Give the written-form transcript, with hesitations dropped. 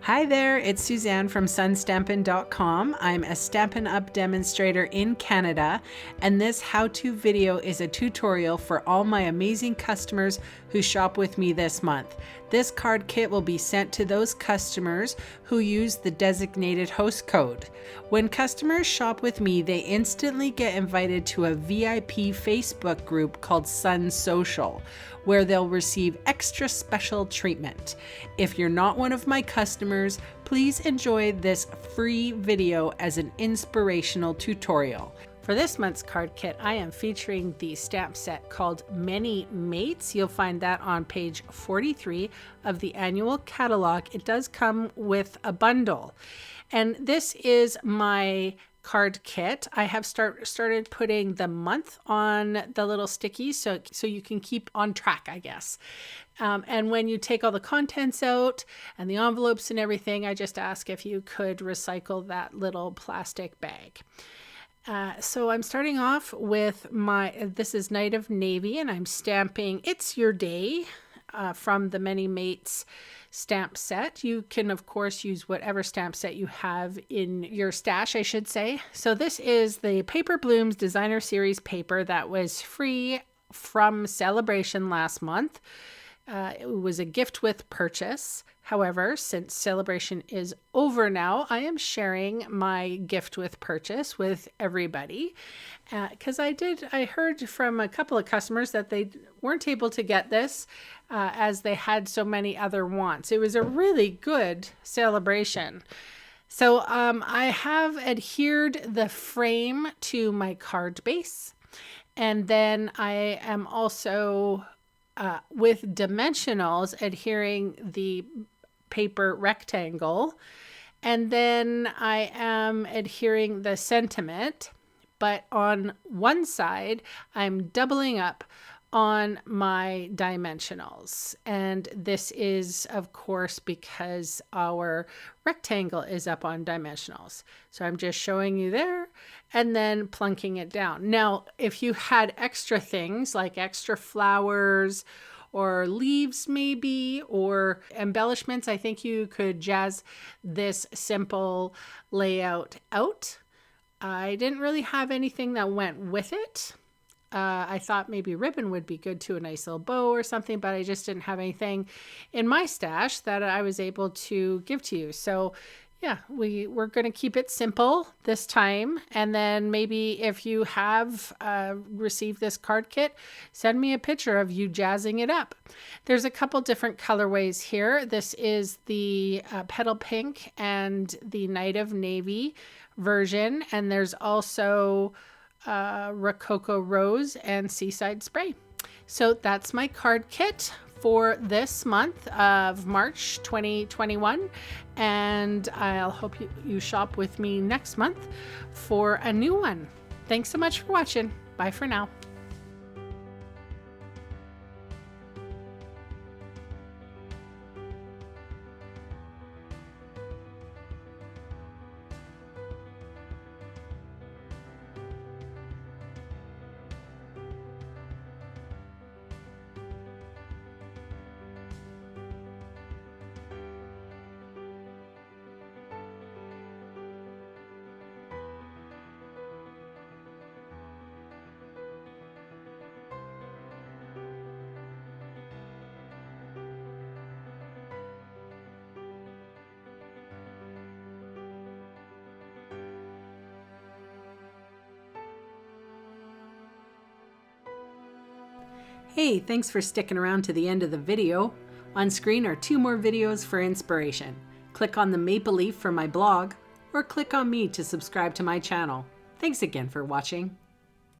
Hi there, it's Suzanne from sunstampin.com. I'm a Stampin Up demonstrator in Canada, and this how-to video is a tutorial for all my amazing customers who shop with me this month. This card kit will be sent to those customers who use the designated host code. When customers shop with me, they instantly get invited to a VIP Facebook group called SuNN Social, where they'll receive extra special treatment. If you're not one of my customers, please enjoy this free video as an inspirational tutorial. For this month's card kit, I am featuring the stamp set called Many Mates. You'll find that on page 43 of the annual catalog. It does come with a bundle. And this is my card kit. I have started putting the month on the little stickies so you can keep on track, I guess. And when you take all the contents out and the envelopes and everything, I just ask if you could recycle that little plastic bag. So I'm starting off with this is Night of Navy, and I'm stamping It's Your Day from the Many Mates stamp set. You can, of course, use whatever stamp set you have in your stash, I should say. So this is the Paper Blooms Designer Series paper that was free from Celebration last month. It was a gift with purchase. However, since Celebration is over now, I am sharing my gift with purchase with everybody because I heard from a couple of customers that they weren't able to get this as they had so many other wants. It was a really good celebration. So I have adhered the frame to my card base, and then I am also with dimensionals adhering the paper rectangle, and then I am adhering the sentiment, but on one side I'm doubling up on my dimensionals, and this is of course because our rectangle is up on dimensionals. So I'm just showing you there and then plunking it down. Now if you had extra things like extra flowers or leaves maybe, or embellishments, I think you could jazz this simple layout out. I didn't really have anything that went with it. I thought maybe ribbon would be good too, a nice little bow or something, but I just didn't have anything in my stash that I was able to give to you. So yeah, we're going to keep it simple this time. And then maybe if you have received this card kit, send me a picture of you jazzing it up. There's a couple different colorways here. This is the Petal Pink and the Night of Navy version. And there's also Rococo Rose and Seaside Spray. So that's my card kit for this month of March 2021, and I'll hope you shop with me next month for a new one. Thanks so much for watching. Bye for now. Hey, thanks for sticking around to the end of the video. On screen are 2 more videos for inspiration. Click on the maple leaf for my blog, or click on me to subscribe to my channel. Thanks again for watching.